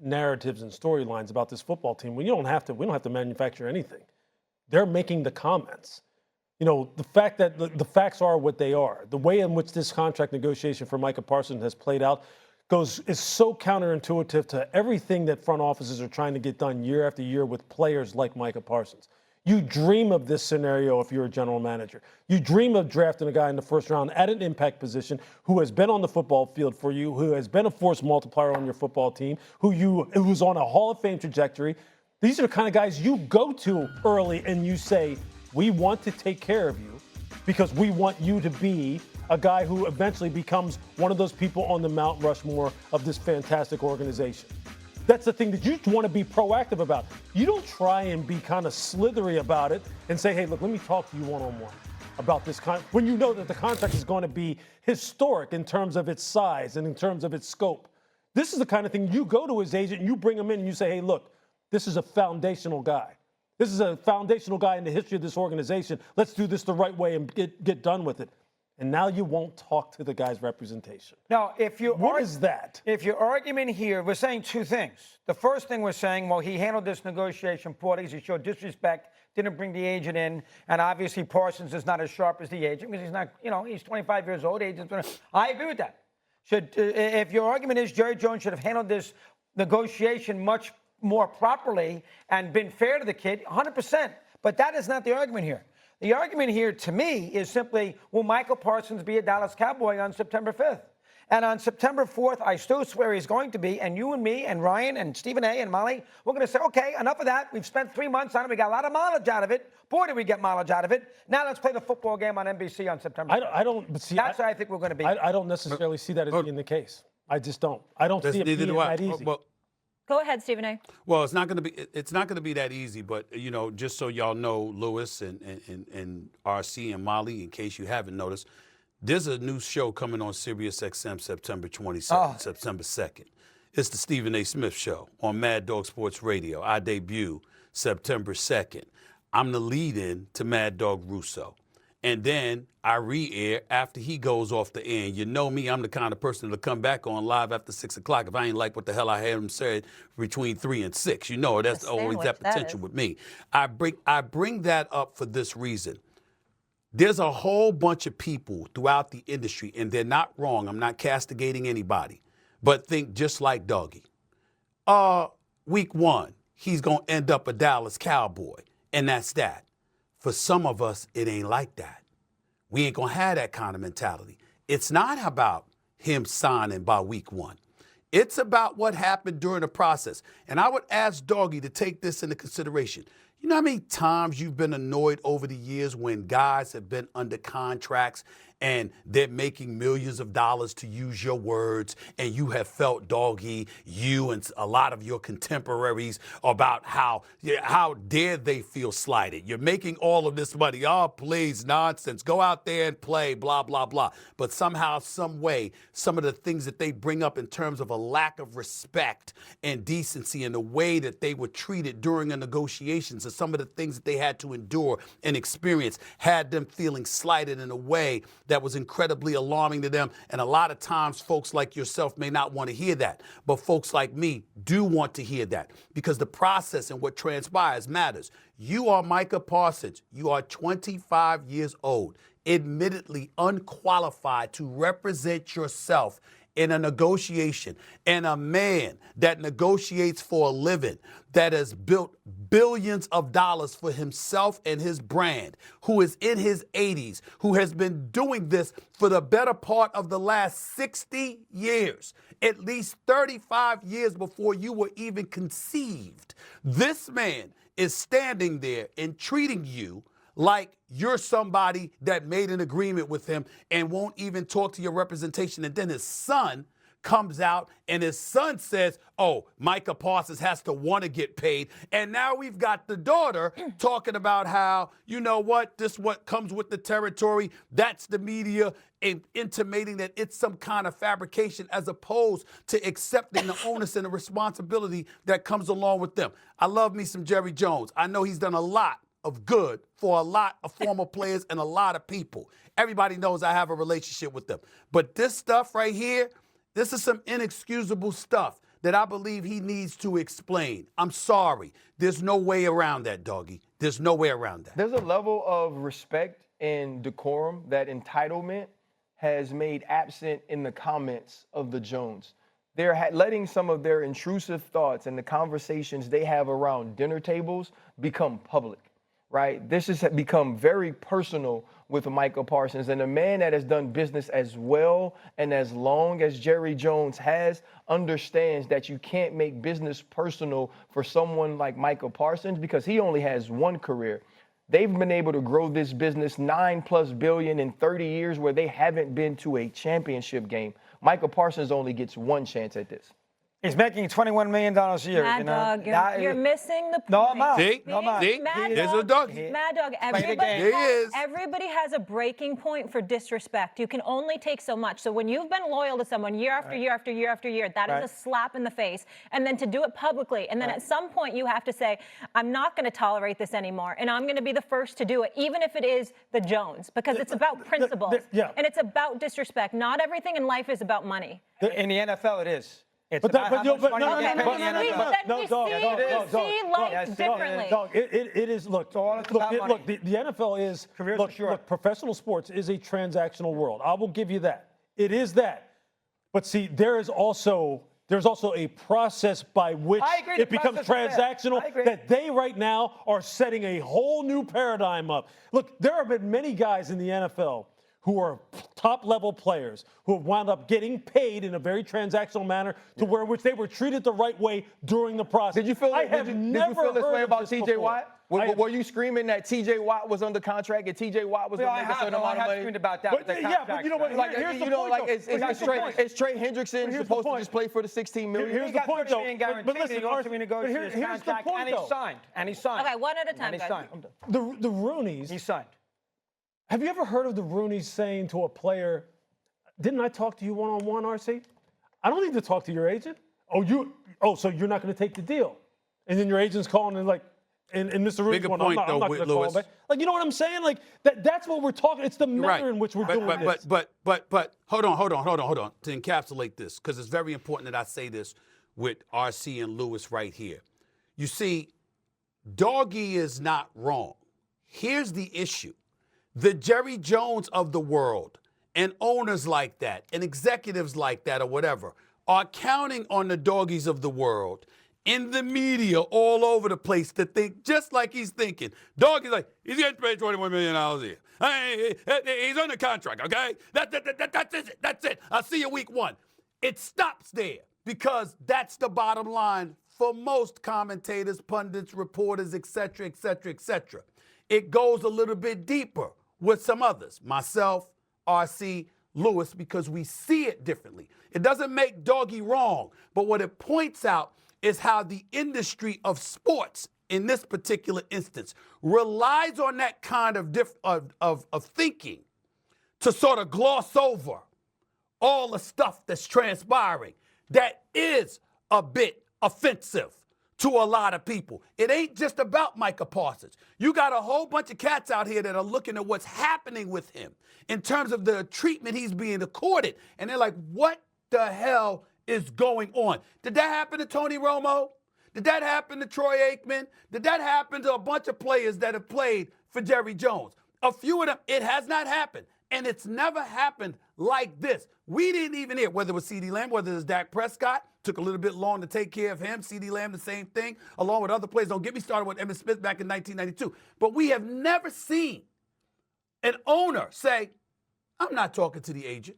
narratives and storylines about this football team when we don't have to manufacture anything. They're making the comments. You know, the fact that the facts are what they are, the way in which this contract negotiation for Micah Parsons has played out is so counterintuitive to everything that front offices are trying to get done year after year with players like Micah Parsons. You dream of this scenario if you're a general manager. You dream of drafting a guy in the first round at an impact position who has been on the football field for you, who has been a force multiplier on your football team, who's on a Hall of Fame trajectory. These are the kind of guys you go to early and you say, we want to take care of you because we want you to be a guy who eventually becomes one of those people on the Mount Rushmore of this fantastic organization. That's the thing that you want to be proactive about. You don't try and be kind of slithery about it and say, hey, look, let me talk to you one-on-one about this when you know that the contract is going to be historic in terms of its size and in terms of its scope. This is the kind of thing you go to his agent and you bring him in and you say, hey, look, this is a foundational guy. This is a foundational guy in the history of this organization. Let's do this the right way and get done with it. And now you won't talk to the guy's representation. Now, what is that? If your argument here, we're saying two things. The first thing we're saying, well, he handled this negotiation poorly. He showed disrespect, didn't bring the agent in, and obviously Parsons is not as sharp as the agent because he's not, he's 25 years old. I agree with that. If your argument is Jerry Jones should have handled this negotiation much more properly and been fair to the kid, 100%. But that is not the argument here. The argument here, to me, is simply, will Michael Parsons be a Dallas Cowboy on September 5th? And on September 4th, I still swear he's going to be, and you and me and Ryan and Stephen A. and Molly, we're going to say, okay, enough of that. We've spent 3 months on it. We got a lot of mileage out of it. Boy, did we get mileage out of it. Now let's play the football game on NBC on September 5th. That's where I think we're going to be. I don't necessarily see that as being the case. I just don't. I don't see it being that easy. Go ahead, Stephen A. Well, it's not going to be that easy, but just so y'all know, Lewis and RC and Molly, in case you haven't noticed, there's a new show coming on Sirius XM September 27th, September 2nd. It's the Stephen A. Smith Show on Mad Dog Sports Radio. I debut September 2nd. I'm the lead-in to Mad Dog Russo. And then I re-air after he goes off the air. And you know me, I'm the kind of person to come back on live after 6 o'clock if I ain't like what the hell I had him said between 3 and 6. That's always that potential with me. I bring that up for this reason. There's a whole bunch of people throughout the industry, and they're not wrong. I'm not castigating anybody, but think just like Doggy. Week 1, he's going to end up a Dallas Cowboy, and that's that. For some of us, it ain't like that. We ain't going to have that kind of mentality. It's not about him signing by week 1. It's about what happened during the process. And I would ask Doggy to take this into consideration. You know how many times you've been annoyed over the years when guys have been under contracts and they're making millions of dollars, to use your words, and you have felt, Doggy, you and a lot of your contemporaries, about how dare they feel slighted. You're making all of this money. Oh, please, nonsense. Go out there and play, blah, blah, blah. But somehow, some way, some of the things that they bring up in terms of a lack of respect and decency and the way that they were treated during the negotiations and some of the things that they had to endure and experience had them feeling slighted in a way that was incredibly alarming to them. And a lot of times folks like yourself may not want to hear that, but folks like me do want to hear that because the process and what transpires matters. You are Micah Parsons. You are 25 years old, admittedly unqualified to represent yourself in a negotiation, and a man that negotiates for a living, that has built billions of dollars for himself and his brand, who is in his 80s, who has been doing this for the better part of the last 60 years, at least 35 years before you were even conceived. This man is standing there and treating you like you're somebody that made an agreement with him and won't even talk to your representation. And then his son comes out and his son says, oh, Micah Parsons has to want to get paid. And now we've got the daughter talking about how, you know what, this what comes with the territory. That's the media intimating that it's some kind of fabrication as opposed to accepting the onus and the responsibility that comes along with them. I love me some Jerry Jones. I know he's done a lot of good for a lot of former players and a lot of people. Everybody knows I have a relationship with them. But this stuff right here, this is some inexcusable stuff that I believe he needs to explain. I'm sorry. There's no way around that, doggy. There's no way around that. There's a level of respect and decorum that entitlement has made absent in the comments of the Jones. They're letting some of their intrusive thoughts and the conversations they have around dinner tables become public, right? This has become very personal with Micah Parsons, and a man that has done business as well and as long as Jerry Jones has understands that you can't make business personal for someone like Micah Parsons because he only has one career. They've been able to grow this business $9+ billion in 30 years where they haven't been to a championship game. Micah Parsons only gets one chance at this. He's making $21 million a year. Mad you know? Dog, you're missing the point. No, I'm out. See? No, I'm out. See? Mad There's Dog, a doggy. Mad Dog, the game. everybody has a breaking point for disrespect. You can only take so much. So when you've been loyal to someone year after year after year after year, that is a slap in the face. And then to do it publicly, and then at some point you have to say, I'm not going to tolerate this anymore, and I'm going to be the first to do it, even if it is the Jones, because it's about principles, and it's about disrespect. Not everything in life is about money. In the NFL, it is. It's But about that- how but much yo- money but you get paid in the NFL. Then we see life differently. Dog, it is. Look, all about money. look. The NFL is. Careers are Look, short. look, professional sports is a transactional world. I will give you that. It is that. But see, there's also a process by which I agree, the it becomes process is bad. transactional I agree. that they right now are setting a whole new paradigm up. Look, there have been many guys in the NFL who are top-level players who have wound up getting paid in a very transactional manner to where which they were treated the right way during the process. Did you feel I did have you never feel this heard way of about this T.J. before. Watt? Were you screaming that T.J. Watt was under contract and T.J. Watt was Well, going to make a certain I amount of have money? screamed about that. But, with the yeah, but you know what? contract. Here's the You know, point, like though. is But here's the point. is Trey Hendrickson Here's the supposed to point. just play for the $16 million? Here's He the got point, 30 though. million But guaranteed. listen, He goes to Archie, renegotiate but his here's the contract, point, and he though. signed. And he signed. Okay, one at a time, And he guys. signed. The Rooneys. He signed. Have you ever heard of the Rooneys saying to a player, "Didn't I talk to you one-on-one, RC? I don't need to talk to your agent. So you're not going to take the deal?" And then your agent's calling and like, and Mr. Rooney's Bigger going, point, I'm though, not with gonna call Lewis. him back. Like, you know what I'm saying? Like that's what we're talking. It's the manner in which we're doing this. But hold on to encapsulate this, because it's very important that I say this with RC and Lewis right here. You see, Doggy is not wrong. Here's the issue. The Jerry Jones of the world and owners like that and executives like that or whatever are counting on the doggies of the world in the media all over the place to think just like he's thinking. Doggy's like, he's getting paid $21 million a year. Hey, he's under contract, okay? That's it. I'll see you week one. It stops there because that's the bottom line for most commentators, pundits, reporters, et cetera, et cetera, et cetera. It goes a little bit deeper with some others, myself, RC, Lewis, because we see it differently. It doesn't make Doggy wrong, but what it points out is how the industry of sports, in this particular instance, relies on that kind of thinking to sort of gloss over all the stuff that's transpiring that is a bit offensive to a lot of people. It ain't just about Micah Parsons. You got a whole bunch of cats out here that are looking at what's happening with him in terms of the treatment he's being accorded. And they're like, what the hell is going on? Did that happen to Tony Romo? Did that happen to Troy Aikman? Did that happen to a bunch of players that have played for Jerry Jones? A few of them, it has not happened. And it's never happened like this. We didn't even hear, whether it was CeeDee Lamb, whether it was Dak Prescott, took a little bit long to take care of him. CeeDee Lamb, the same thing, along with other players. Don't get me started with Emmitt Smith back in 1992. But we have never seen an owner say, I'm not talking to the agent.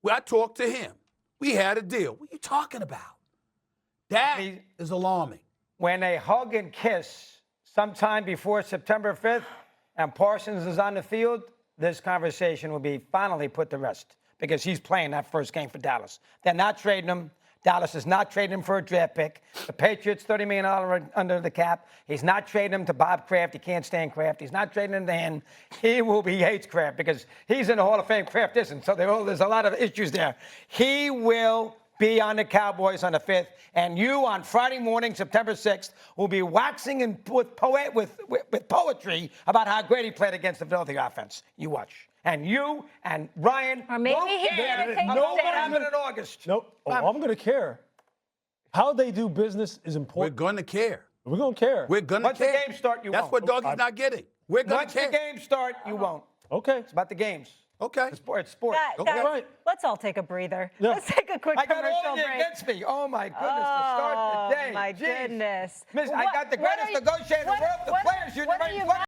Well, I talked to him. We had a deal. What are you talking about? That is alarming. When they hug and kiss sometime before September 5th and Parsons is on the field, this conversation will be finally put to rest because he's playing that first game for Dallas. They're not trading him. Dallas is not trading him for a draft pick. The Patriots, $30 million under the cap. He's not trading him to Bob Kraft. He can't stand Kraft. He's not trading him to him. He hates Kraft because he's in the Hall of Fame. Kraft isn't. So there's a lot of issues there. He will be on the Cowboys on the 5th, and you on Friday morning, September 6th, will be waxing with poetry about how great he played against the Philadelphia offense. You watch. And you and Ryan Or maybe won't he's care gonna take about the what stand. happened in August. Nope. Oh, I'm going to care. How they do business is We're important. going to care. We're going to care. We're going to Once the care. games start, you That's won't. what Doggy's not getting. We're going Once to the care. games start, you won't. Okay. It's about the games. Okay. It's sport. Right. Let's all take a breather. Yeah. Let's take a quick I got all commercial of you break. against me. Oh my goodness, to start the day. Oh, my Jeez. goodness. Miss, I What- got the what greatest are you- negotiator in the what- world, the what- Players Union what are right in you front of